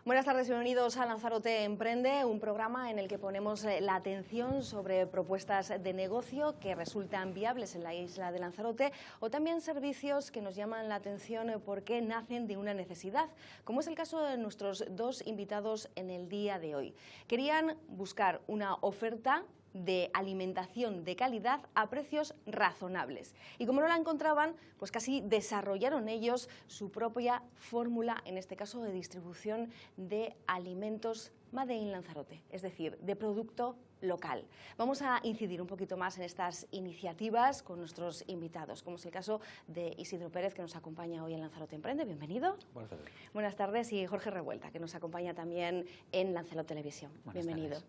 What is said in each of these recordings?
Buenas tardes, bienvenidos a Lanzarote Emprende, un programa en el que ponemos la atención sobre propuestas de negocio que resultan viables en la isla de Lanzarote o también servicios que nos llaman la atención porque nacen de una necesidad, como es el caso de nuestros dos invitados en el día de hoy. Querían buscar una oferta de alimentación de calidad a precios razonables. Y como no la encontraban, pues casi desarrollaron ellos su propia fórmula, en este caso de distribución de alimentos Made in Lanzarote, es decir, de producto local. Vamos a incidir un poquito más en estas iniciativas con nuestros invitados, como es el caso de Isidro Pérez, que nos acompaña hoy en Lanzarote Emprende. Bienvenido. Buenas tardes. Buenas tardes. Y Jorge Revuelta, que nos acompaña también en Lanzarote Televisión. Bienvenido.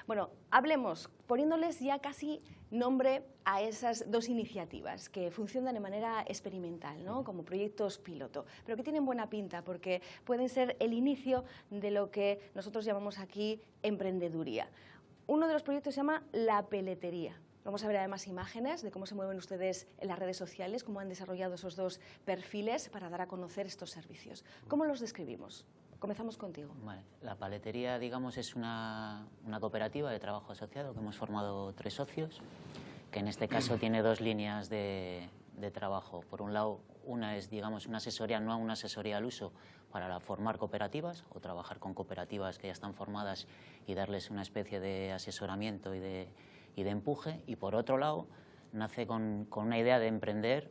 Bueno, hablemos, poniéndoles ya casi nombre a esas dos iniciativas que funcionan de manera experimental, ¿no? Como proyectos piloto, pero que tienen buena pinta porque pueden ser el inicio de lo que nosotros llamamos aquí emprendeduría. Uno de los proyectos se llama La Peletería. Vamos a ver además imágenes de cómo se mueven ustedes en las redes sociales, cómo han desarrollado esos dos perfiles para dar a conocer estos servicios. ¿Cómo los describimos? Comenzamos contigo. Vale. La Paletería, digamos, es una cooperativa de trabajo asociado que hemos formado 3 socios, que en este caso tiene 2 líneas de trabajo. Por un lado, una es, digamos, una asesoría, no una asesoría al uso, para formar cooperativas o trabajar con cooperativas que ya están formadas y darles una especie de asesoramiento y de empuje. Y por otro lado, nace con una idea de emprender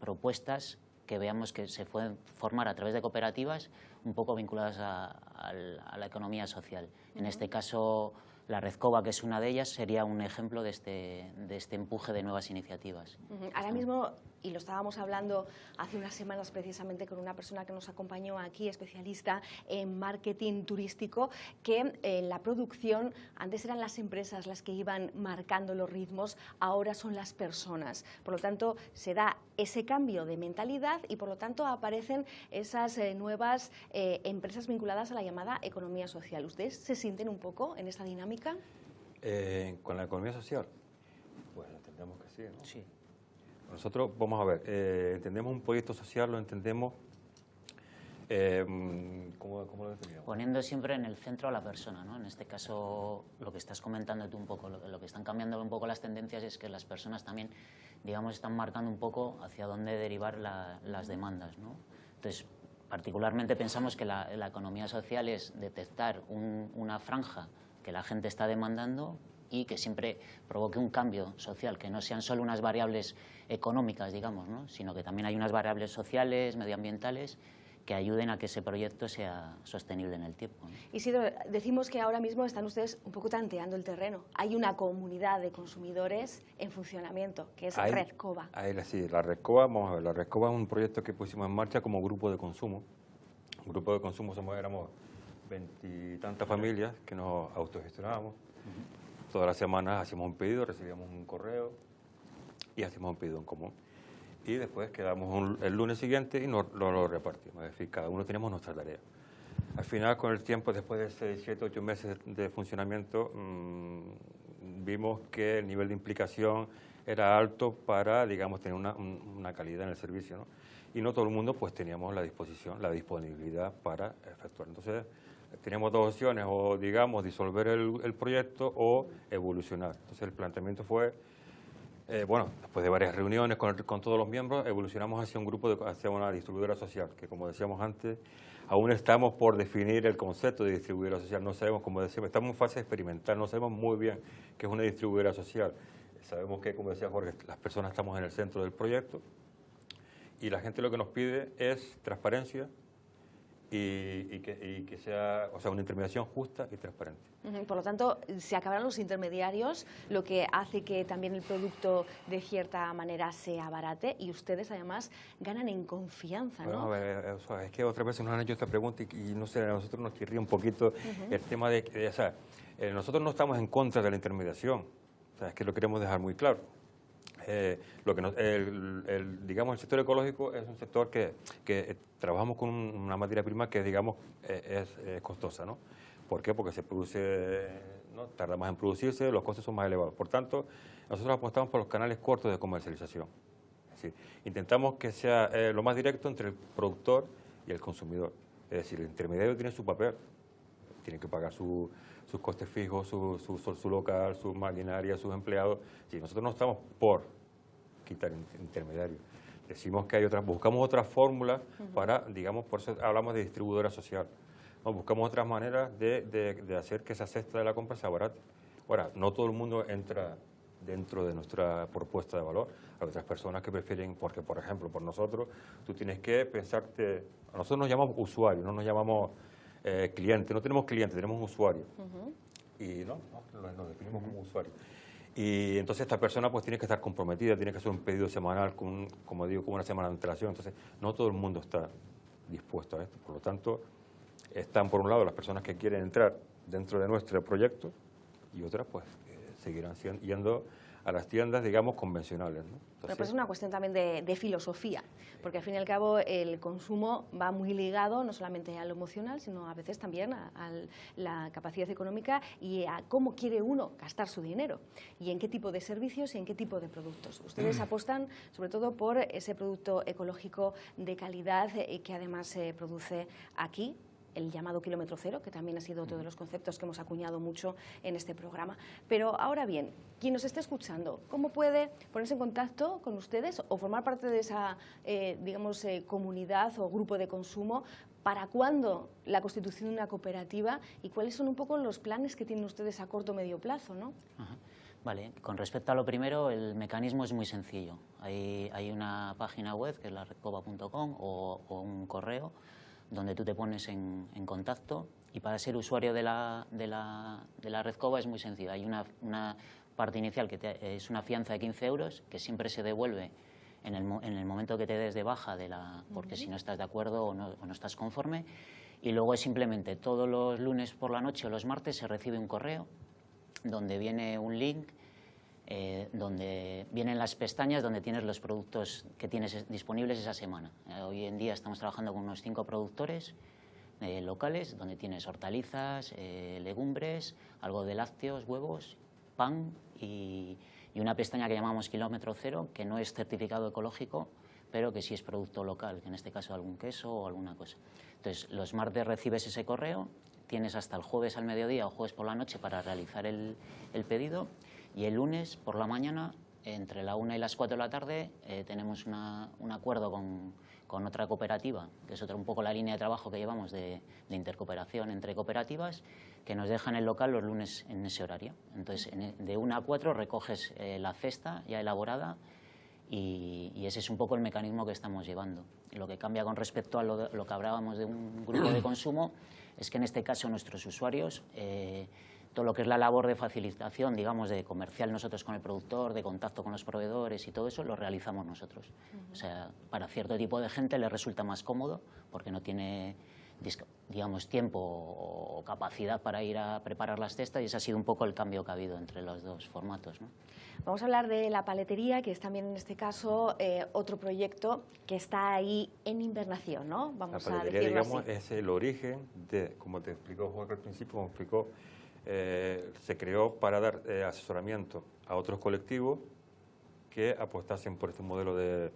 propuestas que veamos que se pueden formar a través de cooperativas un poco vinculadas a la economía social. En este caso, la Redcova, que es una de ellas, sería un ejemplo de este empuje de nuevas iniciativas. Ahora mismo, y lo estábamos hablando hace unas semanas precisamente con una persona que nos acompañó aquí, especialista en marketing turístico, que en la producción antes eran las empresas las que iban marcando los ritmos, ahora son las personas. Por lo tanto, se da ese cambio de mentalidad y por lo tanto aparecen esas nuevas empresas vinculadas a la llamada economía social. ¿Ustedes se sienten un poco en esta dinámica? Con la economía social, pues entendemos que sí, ¿no? Sí. Nosotros, vamos a ver, entendemos un proyecto social, lo entendemos, ¿cómo lo definimos? Poniendo siempre en el centro a la persona, ¿no? En este caso, lo que estás comentando tú un poco, lo que están cambiando un poco las tendencias es que las personas también, digamos, están marcando un poco hacia dónde derivar las demandas, ¿no? Entonces, particularmente pensamos que la economía social es detectar una franja que la gente está demandando y que siempre provoque un cambio social, que no sean solo unas variables económicas, digamos, ¿no? Sino que también hay unas variables sociales, medioambientales, que ayuden a que ese proyecto sea sostenible en el tiempo, ¿no? Isidro, decimos que ahora mismo están ustedes un poco tanteando el terreno. Hay una comunidad de consumidores en funcionamiento, que es Redcova. Sí, la Redcova, vamos a ver, la Redcova es un proyecto que pusimos en marcha como grupo de consumo. Un grupo de consumo éramos 20 y tantas familias que nos autogestionábamos. Todas las semanas hacíamos un pedido, recibíamos un correo y hacíamos un pedido en común. Y después quedamos el lunes siguiente y lo repartimos. Es decir, cada uno tenemos nuestra tarea. Al final, con el tiempo, después de 6, 7, 8 meses de funcionamiento, vimos que el nivel de implicación era alto para, digamos, tener una calidad en el servicio, ¿no? Y no todo el mundo pues teníamos la disponibilidad para efectuar. Entonces, teníamos 2 opciones, o digamos, disolver el proyecto o evolucionar. Entonces, el planteamiento fue, después de varias reuniones con todos los miembros, evolucionamos hacia un grupo, hacia una distribuidora social, que como decíamos antes, aún estamos por definir el concepto de distribuidora social. No sabemos, como decíamos, estamos en fase experimental, no sabemos muy bien qué es una distribuidora social. Sabemos que, como decía Jorge, las personas estamos en el centro del proyecto y la gente lo que nos pide es transparencia y que sea, una intermediación justa y transparente. Por lo tanto, se acabarán los intermediarios, lo que hace que también el producto de cierta manera se abarate y ustedes además ganan en confianza, ¿no? Bueno, a ver, es que otras veces nos han hecho esta pregunta y no sé, a nosotros nos chirría un poquito el tema de nosotros no estamos en contra de la intermediación, es que lo queremos dejar muy claro. Digamos, el sector ecológico es un sector que trabajamos con una materia prima que, digamos, es costosa, ¿no? ¿Por qué? Porque se produce, ¿no? Tarda más en producirse, los costos son más elevados. Por tanto, nosotros apostamos por los canales cortos de comercialización. Es decir, intentamos que sea lo más directo entre el productor y el consumidor. Es decir, el intermediario tiene su papel, tiene que pagar sus costes fijos, su local, su maquinaria, sus empleados. Sí, nosotros no estamos por quitar intermediarios. Decimos que hay buscamos otras fórmulas para, digamos, por eso hablamos de distribuidora social. ¿No? Buscamos otras maneras de hacer que esa cesta de la compra sea barata. Ahora, no todo el mundo entra dentro de nuestra propuesta de valor. Hay otras personas que prefieren, porque, por ejemplo, por nosotros, tú tienes que pensarte, a nosotros nos llamamos usuarios, no nos llamamos clientes, no tenemos clientes, tenemos usuarios. Y nos definimos como usuarios. Y entonces esta persona pues tiene que estar comprometida, tiene que hacer un pedido semanal, como digo, con una semana de antelación. Entonces, no todo el mundo está dispuesto a esto. Por lo tanto, están por un lado las personas que quieren entrar dentro de nuestro proyecto y otras pues seguirán yendo a las tiendas, digamos, convencionales, ¿no? Entonces, pues es una cuestión también de filosofía, porque al fin y al cabo el consumo va muy ligado no solamente a lo emocional, sino a veces también a la capacidad económica y a cómo quiere uno gastar su dinero y en qué tipo de servicios y en qué tipo de productos. Ustedes apostan sobre todo por ese producto ecológico de calidad que además se produce aquí, el llamado kilómetro cero, que también ha sido otro de los conceptos que hemos acuñado mucho en este programa. Pero ahora bien, quien nos esté escuchando, ¿cómo puede ponerse en contacto con ustedes o formar parte de esa, comunidad o grupo de consumo? ¿Para cuándo la constitución de una cooperativa y cuáles son un poco los planes que tienen ustedes a corto o medio plazo, ¿no? Ajá. Vale, con respecto a lo primero, el mecanismo es muy sencillo. Hay una página web, que es la redcova.com, o un correo, donde tú te pones en contacto, y para ser usuario de la Redcova es muy sencillo. Hay una parte inicial que es una fianza de 15 euros que siempre se devuelve en el momento que te des de baja porque si no estás de acuerdo o no estás conforme, y luego es simplemente todos los lunes por la noche o los martes se recibe un correo donde viene un link, donde vienen las pestañas donde tienes los productos que tienes disponibles esa semana. Hoy en día estamos trabajando con unos 5 productores locales, donde tienes hortalizas, legumbres, algo de lácteos, huevos, pan y una pestaña que llamamos kilómetro cero, que no es certificado ecológico, pero que sí es producto local, que en este caso algún queso o alguna cosa. Entonces, los martes recibes ese correo, tienes hasta el jueves al mediodía o jueves por la noche para realizar el pedido, y el lunes por la mañana, entre la 1 y las 4 de la tarde, tenemos un acuerdo con otra cooperativa, que es un poco la línea de trabajo que llevamos de intercooperación entre cooperativas, que nos dejan el local los lunes en ese horario. Entonces, de 1 a 4 recoges la cesta ya elaborada, y ese es un poco el mecanismo que estamos llevando. Lo que cambia con respecto a lo que hablábamos de un grupo de consumo es que en este caso nuestros usuarios, todo lo que es la labor de facilitación, digamos, de comercial nosotros con el productor, de contacto con los proveedores y todo eso, lo realizamos nosotros. O sea, para cierto tipo de gente les resulta más cómodo porque no tiene, digamos, tiempo o capacidad para ir a preparar las cestas, y ese ha sido un poco el cambio que ha habido entre los dos formatos, ¿no? Vamos a hablar de la paletería, que es también en este caso otro proyecto que está ahí en invernación, ¿no? Vamos a decirlo, digamos, así. es el origen de, como te explicó Jorge al principio, como explicó, se creó para dar asesoramiento a otros colectivos que apostasen por este modelo de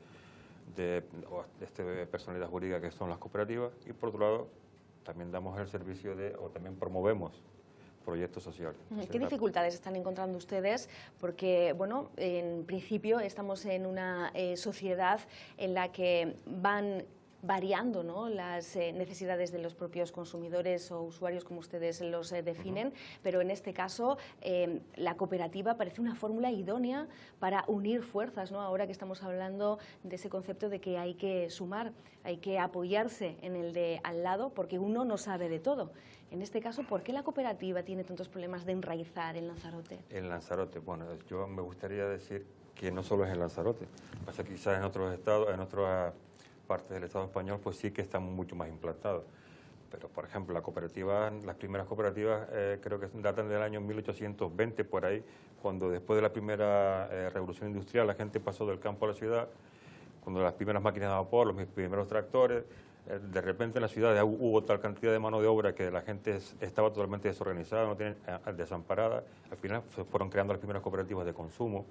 personalidad jurídica que son las cooperativas, y por otro lado también damos el servicio o también promovemos proyectos sociales. ¿Qué dificultades están encontrando ustedes? Porque, bueno, en principio estamos en una sociedad en la que van variando, ¿no?, las necesidades de los propios consumidores o usuarios, como ustedes los definen, pero en este caso la cooperativa parece una fórmula idónea para unir fuerzas, ¿no? Ahora que estamos hablando de ese concepto de que hay que sumar, hay que apoyarse en el de al lado, porque uno no sabe de todo. En este caso, ¿por qué la cooperativa tiene tantos problemas de enraizar en Lanzarote? En Lanzarote, bueno, yo me gustaría decir que no solo es en Lanzarote, pasa que quizás en otros estados, en otras partes del Estado español, pues sí que están mucho más implantados. Pero, por ejemplo, las primeras cooperativas creo que datan del año 1820, por ahí, cuando después de la primera revolución industrial la gente pasó del campo a la ciudad, cuando las primeras máquinas de vapor, los primeros tractores, de repente en la ciudad hubo tal cantidad de mano de obra que la gente estaba totalmente desorganizada, desamparada. Al final se fueron creando las primeras cooperativas de consumo.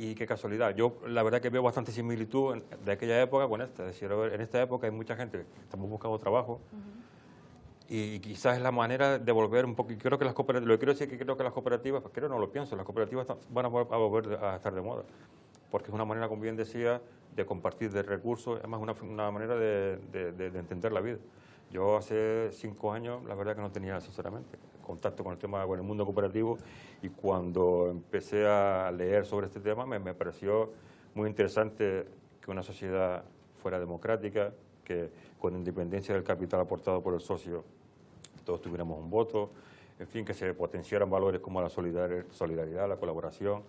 y qué casualidad. Yo la verdad que veo bastante similitud de aquella época con esta. Es decir, en esta época hay mucha gente que estamos buscando trabajo y quizás es la manera de volver un poco. Creo que las cooperativas, lo que quiero decir es que creo que las cooperativas, creo no lo pienso, las cooperativas van a volver a estar de moda. Porque es una manera, como bien decía, de compartir de recursos, además una manera de entender la vida. Yo hace 5 años, la verdad que no tenía, sinceramente, contacto con el mundo cooperativo, y cuando empecé a leer sobre este tema me pareció muy interesante que una sociedad fuera democrática, que con independencia del capital aportado por el socio, todos tuviéramos un voto, en fin, que se potenciaran valores como la solidaridad, la colaboración.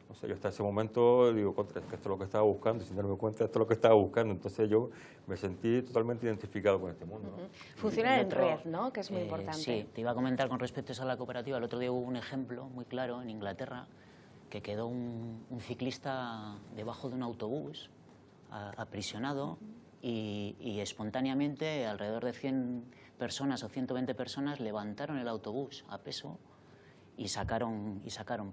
No sé, yo hasta ese momento digo, contra, es que esto es lo que estaba buscando, y sin darme cuenta, esto es lo que estaba buscando. Entonces yo me sentí totalmente identificado con este mundo, ¿no? Funciona en red, ¿no?, que es muy importante. Sí, te iba a comentar con respecto a eso a la cooperativa. El otro día hubo un ejemplo muy claro en Inglaterra, que quedó un ciclista debajo de un autobús, aprisionado, y espontáneamente alrededor de 100 personas o 120 personas levantaron el autobús a peso y sacaron.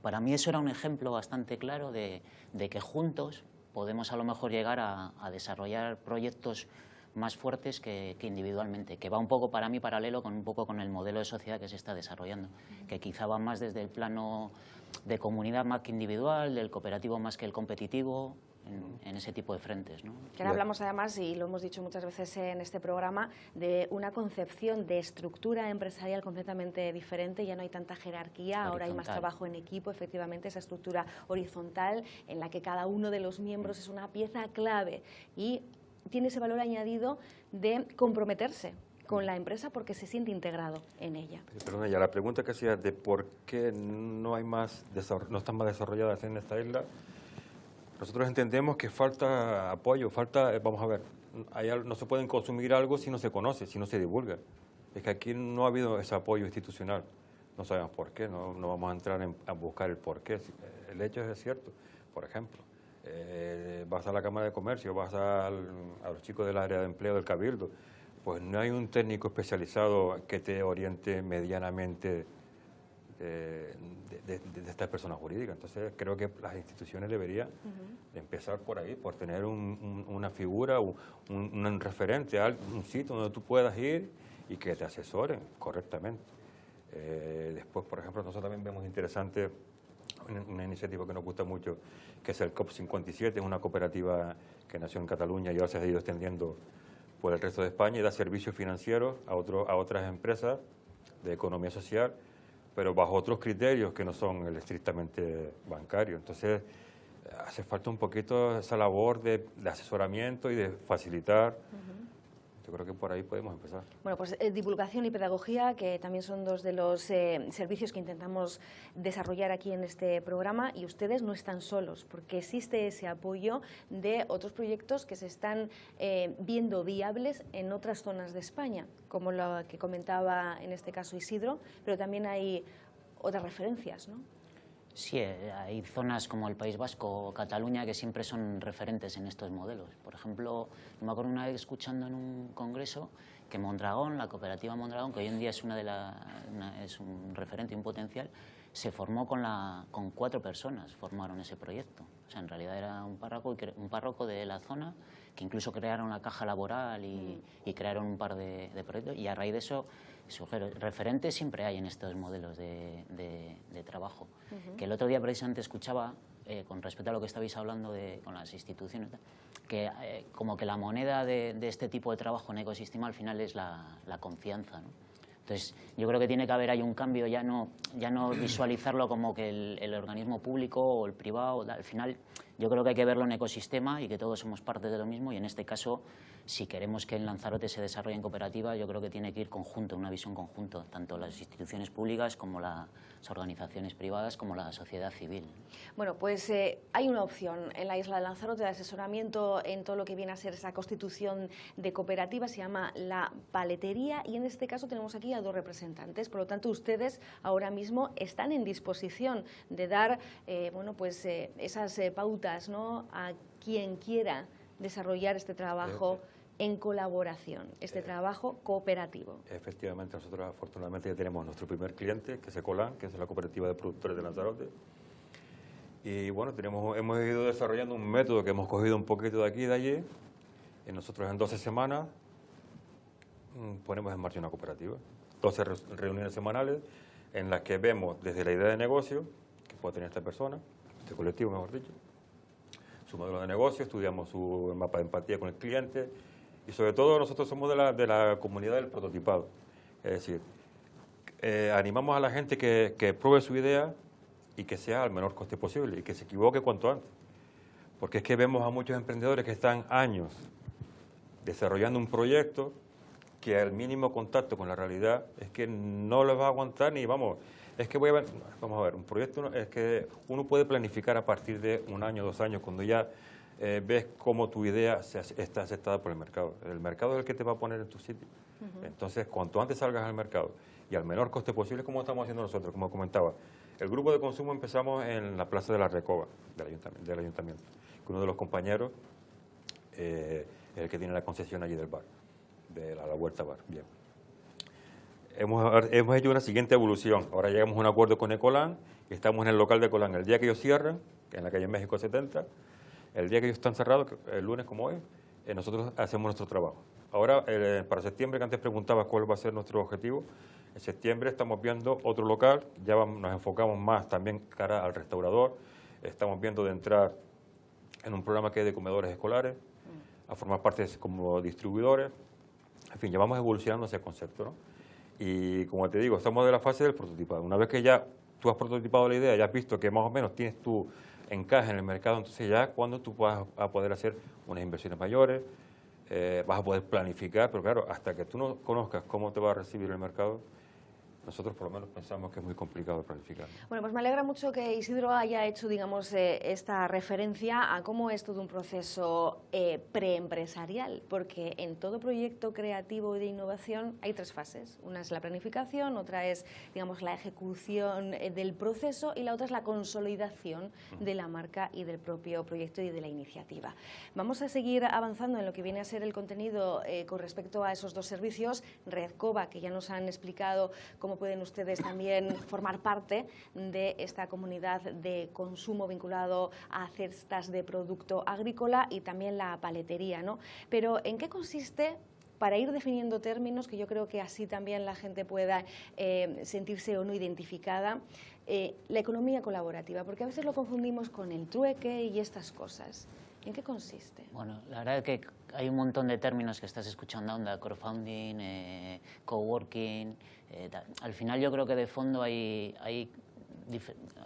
Para mí eso era un ejemplo bastante claro de que juntos podemos a lo mejor llegar a desarrollar proyectos más fuertes que individualmente, que va un poco para mí paralelo con un poco con el modelo de sociedad que se está desarrollando, que quizá va más desde el plano de comunidad más que individual, del cooperativo más que el competitivo, en ese tipo de frentes, ¿no? Que ahora hablamos además, y lo hemos dicho muchas veces en este programa, de una concepción de estructura empresarial completamente diferente. Ya no hay tanta jerarquía, ahora hay más trabajo en equipo, efectivamente, esa estructura horizontal en la que cada uno de los miembros es una pieza clave y tiene ese valor añadido de comprometerse con la empresa porque se siente integrado en ella. Perdona, ya la pregunta que hacía de por qué no están más desarrolladas en esta isla. Nosotros entendemos que falta apoyo, vamos a ver, no se pueden consumir algo si no se conoce, si no se divulga. Es que aquí no ha habido ese apoyo institucional, no sabemos por qué, no vamos a entrar a buscar el por qué. El hecho es cierto, por ejemplo, vas a la Cámara de Comercio, vas a los chicos del área de empleo del Cabildo, pues no hay un técnico especializado que te oriente medianamente de estas personas jurídicas. Entonces creo que las instituciones deberían empezar por ahí, por tener una figura, un referente, un sitio donde tú puedas ir y que te asesoren correctamente. Después, por ejemplo, nosotros también vemos interesante una iniciativa que nos gusta mucho, que es el COP57, es una cooperativa que nació en Cataluña y ahora se ha ido extendiendo por el resto de España y da servicios financieros a otras empresas de economía social, pero bajo otros criterios que no son el estrictamente bancario. Entonces, hace falta un poquito esa labor de asesoramiento y de facilitar. Yo creo que por ahí podemos empezar. Bueno, pues divulgación y pedagogía, que también son dos de los servicios que intentamos desarrollar aquí en este programa, y ustedes no están solos, porque existe ese apoyo de otros proyectos que se están viendo viables en otras zonas de España, como lo que comentaba en este caso Isidro, pero también hay otras referencias, ¿no? Sí, hay zonas como el País Vasco o Cataluña que siempre son referentes en estos modelos. Por ejemplo, me acuerdo una vez escuchando en un congreso que Mondragón, la cooperativa Mondragón, que hoy en día es es un referente y un potencial, se formó con 4 personas, formaron ese proyecto. O sea, en realidad era un párroco de la zona, que incluso crearon la caja laboral y crearon un par de proyectos, y a raíz de eso, referentes siempre hay en estos modelos de trabajo. Que el otro día precisamente escuchaba, con respecto a lo que estabais hablando con las instituciones, que como que la moneda de este tipo de trabajo en ecosistema al final es la confianza, ¿no? Entonces, yo creo que tiene que haber ahí un cambio, ya no visualizarlo como que el organismo público o el privado, al final yo creo que hay que verlo en ecosistema y que todos somos parte de lo mismo, y en este caso, si queremos que en Lanzarote se desarrolle en cooperativa, yo creo que tiene que ir conjunto, una visión conjunta, tanto las instituciones públicas como las organizaciones privadas como la sociedad civil. Bueno, pues hay una opción en la isla de Lanzarote de asesoramiento en todo lo que viene a ser esa constitución de cooperativa, se llama La Paletería, y en este caso tenemos aquí a 2 representantes, por lo tanto ustedes ahora mismo están en disposición de dar esas pautas, ¿no?, a quien quiera desarrollar este trabajo en colaboración, este trabajo cooperativo. Efectivamente, nosotros afortunadamente ya tenemos nuestro primer cliente, que es Ecolan, que es la cooperativa de productores de Lanzarote, Y bueno, hemos ido desarrollando un método que hemos cogido un poquito de aquí y de allí. Y nosotros en 12 semanas ponemos en marcha una cooperativa. 12 reuniones semanales en las que vemos desde la idea de negocio que puede tener esta persona, este colectivo mejor dicho, su modelo de negocio, estudiamos su mapa de empatía con el cliente y sobre todo nosotros somos de la comunidad del prototipado. Es decir, animamos a la gente que pruebe su idea y que sea al menor coste posible y que se equivoque cuanto antes. Porque es que vemos a muchos emprendedores que están años desarrollando un proyecto que al mínimo contacto con la realidad es que no les va a aguantar ni vamos. Es que vamos a ver, un proyecto es que uno puede planificar a partir de 1 año, 2 años, cuando ya ves cómo tu idea está aceptada por el mercado. El mercado es el que te va a poner en tu sitio. Entonces, cuanto antes salgas al mercado y al menor coste posible, como estamos haciendo nosotros, como comentaba. El grupo de consumo empezamos en la Plaza de la Recoba del ayuntamiento, que uno de los compañeros es el que tiene la concesión allí del bar, de la Huerta Bar. Bien. Hemos hecho una siguiente evolución. Ahora llegamos a un acuerdo con Ecolán y estamos en el local de Ecolán. El día que ellos cierran, en la calle México 70, el día que ellos están cerrados, el lunes como hoy, nosotros hacemos nuestro trabajo. Ahora, para septiembre, que antes preguntabas cuál va a ser nuestro objetivo, en septiembre estamos viendo otro local, ya nos enfocamos más también cara al restaurador, estamos viendo de entrar en un programa que hay de comedores escolares, a formar parte como distribuidores, en fin, ya vamos evolucionando ese concepto, ¿no? Y como te digo, estamos de la fase del prototipado. Una vez que ya tú has prototipado la idea, ya has visto que más o menos tienes tu encaje en el mercado, entonces ya cuando tú vas a poder hacer unas inversiones mayores, vas a poder planificar, pero claro, hasta que tú no conozcas cómo te va a recibir el mercado, nosotros por lo menos pensamos que es muy complicado de planificar. Bueno, pues me alegra mucho que Isidro haya hecho, digamos, esta referencia a cómo es todo un proceso preempresarial, porque en todo proyecto creativo y de innovación hay 3 fases. Una es la planificación, otra es, digamos, la ejecución del proceso y la otra es la consolidación de la marca y del propio proyecto y de la iniciativa. Vamos a seguir avanzando en lo que viene a ser el contenido con respecto a esos 2 servicios, Redcova, que ya nos han explicado cómo pueden ustedes también formar parte de esta comunidad de consumo vinculado a cestas de producto agrícola y también la paletería, ¿no? Pero ¿en qué consiste? Para ir definiendo términos, que yo creo que así también la gente pueda sentirse o no identificada, la economía colaborativa, porque a veces lo confundimos con el trueque y estas cosas. ¿En qué consiste? Bueno, la verdad es que hay un montón de términos que estás escuchando, onda, crowdfunding, coworking. Al final yo creo que de fondo hay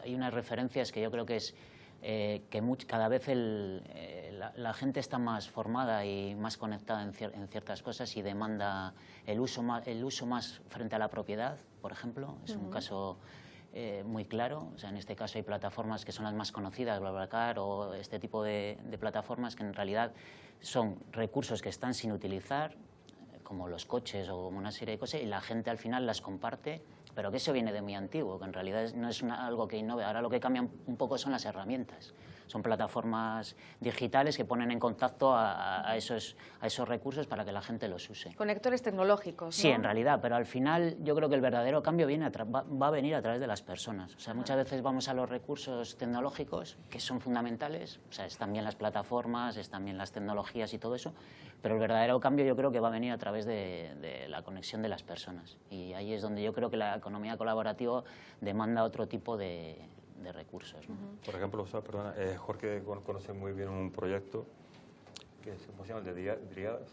unas referencias que yo creo que es que cada vez la gente está más formada y más conectada en ciertas cosas y demanda el uso más frente a la propiedad, por ejemplo. Es un caso muy claro. O sea, en este caso hay plataformas que son las más conocidas, BlaBlaCar o este tipo de plataformas que en realidad son recursos que están sin utilizar, como los coches o como una serie de cosas, y la gente al final las comparte, pero que eso viene de muy antiguo, que en realidad no es algo que innove. Ahora lo que cambia un poco son las herramientas. Son plataformas digitales que ponen en contacto a esos recursos para que la gente los use. Conectores tecnológicos, ¿no? Sí, en realidad, pero al final yo creo que el verdadero cambio va a venir a través de las personas. O sea, muchas veces vamos a los recursos tecnológicos, que son fundamentales, o sea, están bien las plataformas, están bien las tecnologías y todo eso, pero el verdadero cambio yo creo que va a venir a través de la conexión de las personas. Y ahí es donde yo creo que la economía colaborativa demanda otro tipo de recursos, ¿no? Por ejemplo, perdona, Jorge conoce muy bien un proyecto que se llama el de Dríadas.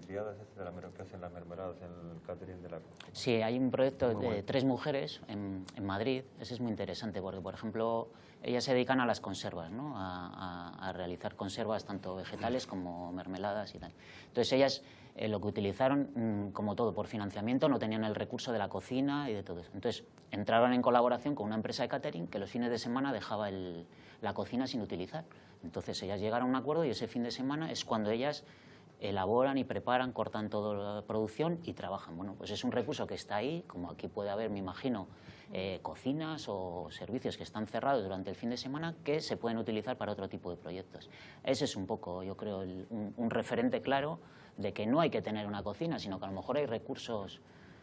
Dríadas es de que hacen las mermeladas en el catering de la... Sí, hay un proyecto de 3 mujeres en Madrid. Ese es muy interesante porque, por ejemplo, ellas se dedican a las conservas, ¿no? A realizar conservas tanto vegetales como mermeladas y tal. Entonces ellas lo que utilizaron, como todo, por financiamiento, no tenían el recurso de la cocina y de todo eso. Entonces entraron en colaboración con una empresa de catering que los fines de semana dejaba la cocina sin utilizar. Entonces ellas llegaron a un acuerdo y ese fin de semana es cuando ellas elaboran y preparan, cortan toda la producción y trabajan. Bueno, pues es un recurso que está ahí, como aquí puede haber, me imagino, cocinas o servicios que están cerrados durante el fin de semana que se pueden utilizar para otro tipo de proyectos. Ese es un poco, yo creo, un referente claro de que no hay que tener una cocina, sino que a lo mejor hay recursos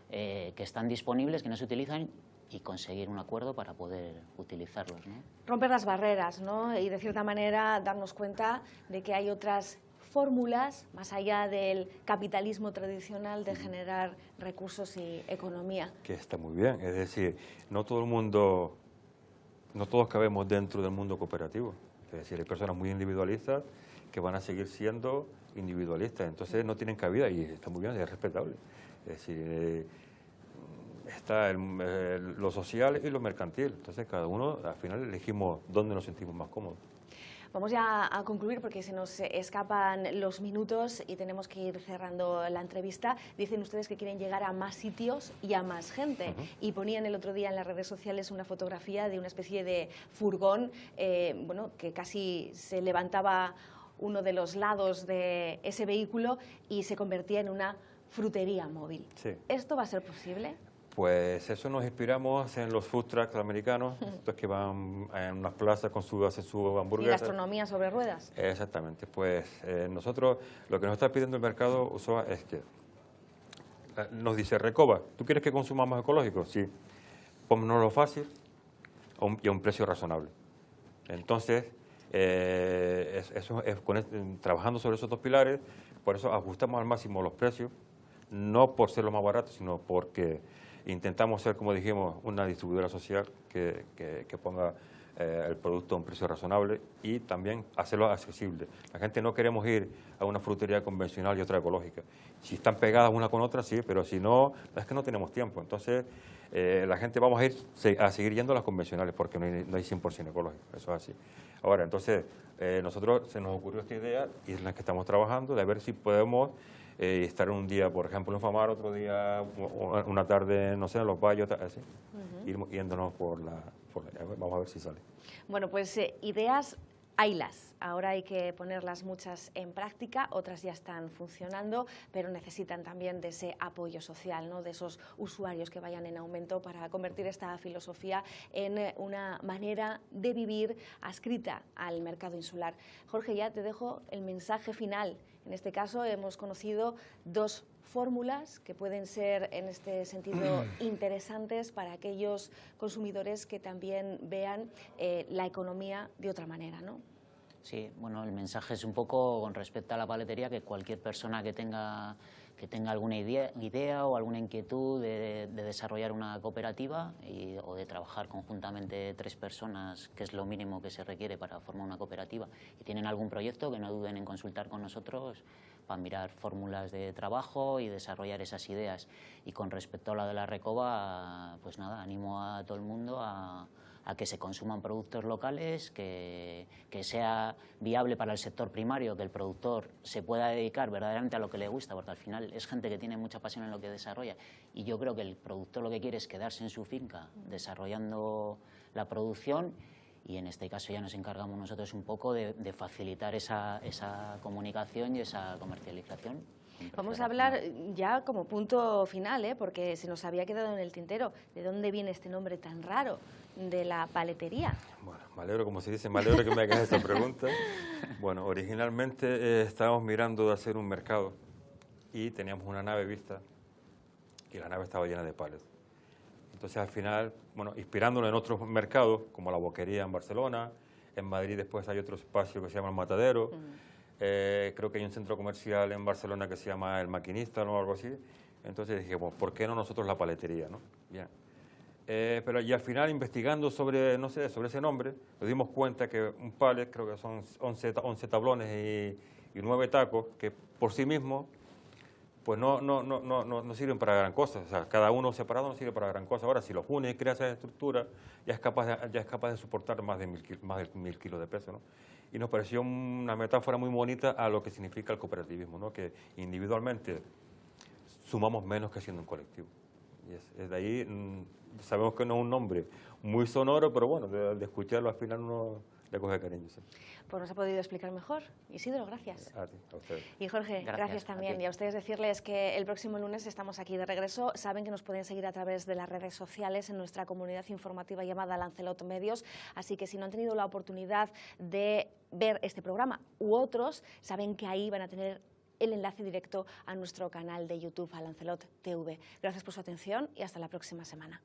que están disponibles, que no se utilizan y conseguir un acuerdo para poder utilizarlos, ¿no? Romper las barreras, ¿no? Y de cierta manera darnos cuenta de que hay otras fórmulas, más allá del capitalismo tradicional, de generar recursos y economía. Que está muy bien, es decir, no todo el mundo, no todos cabemos dentro del mundo cooperativo. Es decir, hay personas muy individualistas que van a seguir siendo individualistas, entonces no tienen cabida y está muy bien, es respetable. Es decir, está lo social y lo mercantil, entonces cada uno al final elegimos dónde nos sentimos más cómodos. Vamos ya a concluir porque se nos escapan los minutos y tenemos que ir cerrando la entrevista. Dicen ustedes que quieren llegar a más sitios y a más gente. Y ponían el otro día en las redes sociales una fotografía de una especie de furgón, bueno, que casi se levantaba uno de los lados de ese vehículo y se convertía en una frutería móvil. Sí. ¿Esto va a ser posible? Pues eso nos inspiramos en los food trucks americanos, estos que van en unas plazas hacen su hamburguesa. ¿Y gastronomía sobre ruedas? Exactamente, pues nosotros lo que nos está pidiendo el mercado Usoa es que nos dice, Recoba, ¿tú quieres que consumamos ecológico? Sí, pónnoslo fácil y a un precio razonable. Entonces, trabajando sobre esos dos pilares, por eso ajustamos al máximo los precios, no por ser los más baratos, sino porque intentamos ser, como dijimos, una distribuidora social que ponga el producto a un precio razonable y también hacerlo accesible. La gente no queremos ir a una frutería convencional y otra ecológica. Si están pegadas una con otra, sí, pero si no, es que no tenemos tiempo. Entonces, la gente vamos a seguir yendo a las convencionales porque no hay 100% ecológico, eso es así. Ahora, entonces, nosotros se nos ocurrió esta idea y es la que estamos trabajando, de ver si podemos estar un día, por ejemplo, en Famar, otro día, una tarde, no sé, en Los Valles, así, ir yéndonos por la, vamos a ver si sale. Bueno, pues ideas haylas. Ahora hay que ponerlas muchas en práctica, otras ya están funcionando, pero necesitan también de ese apoyo social, ¿no? De esos usuarios que vayan en aumento para convertir esta filosofía en una manera de vivir adscrita al mercado insular. Jorge, ya te dejo el mensaje final. En este caso hemos conocido dos fórmulas que pueden ser en este sentido interesantes para aquellos consumidores que también vean la economía de otra manera, ¿no? Sí, bueno, el mensaje es un poco con respecto a la paletería, que cualquier persona que tenga alguna idea o alguna inquietud de desarrollar una cooperativa o de trabajar conjuntamente 3 personas, que es lo mínimo que se requiere para formar una cooperativa, y tienen algún proyecto, que no duden en consultar con nosotros para mirar fórmulas de trabajo y desarrollar esas ideas. Y con respecto a la de la Recoba, pues nada, animo a todo el mundo a que se consuman productos locales, que sea viable para el sector primario, que el productor se pueda dedicar verdaderamente a lo que le gusta, porque al final es gente que tiene mucha pasión en lo que desarrolla, y yo creo que el productor lo que quiere es quedarse en su finca desarrollando la producción, y en este caso ya nos encargamos nosotros un poco de facilitar esa comunicación y esa comercialización. Vamos a hablar ya como punto final, porque se nos había quedado en el tintero, ¿de dónde viene este nombre tan raro de la paletería? Bueno, me alegro, como se dice, me alegro que me hagas esta pregunta. Bueno, originalmente estábamos mirando de hacer un mercado y teníamos una nave vista y la nave estaba llena de palets. Entonces al final, bueno, inspirándonos en otros mercados, como la Boquería en Barcelona, en Madrid después hay otro espacio que se llama El Matadero, creo que hay un centro comercial en Barcelona que se llama El Maquinista o algo así. Entonces dijimos, ¿por qué no nosotros la paletería, no? Bien. Pero y al final, investigando sobre, no sé, sobre ese nombre, nos dimos cuenta que un palet, creo que son 11 tablones y 9 tacos, que por sí mismos pues no sirven para gran cosa. O sea, cada uno separado no sirve para gran cosa. Ahora, si los unes y creas esa estructura, ya es capaz de soportar más de 1.000 kilos de peso, ¿no? Y nos pareció una metáfora muy bonita a lo que significa el cooperativismo, ¿no? Que individualmente sumamos menos que siendo un colectivo. Y es de ahí, sabemos que no es un nombre muy sonoro, pero bueno, de escucharlo al final uno le coge cariño. Sí. Pues nos ha podido explicar mejor. Isidro, gracias. A ti, a ustedes. Y Jorge, gracias también. Y a ustedes decirles que el próximo lunes estamos aquí de regreso. Saben que nos pueden seguir a través de las redes sociales en nuestra comunidad informativa llamada Lancelot Medios. Así que si no han tenido la oportunidad de ver este programa u otros, saben que ahí van a tener el enlace directo a nuestro canal de YouTube, a Lancelot TV. Gracias por su atención y hasta la próxima semana.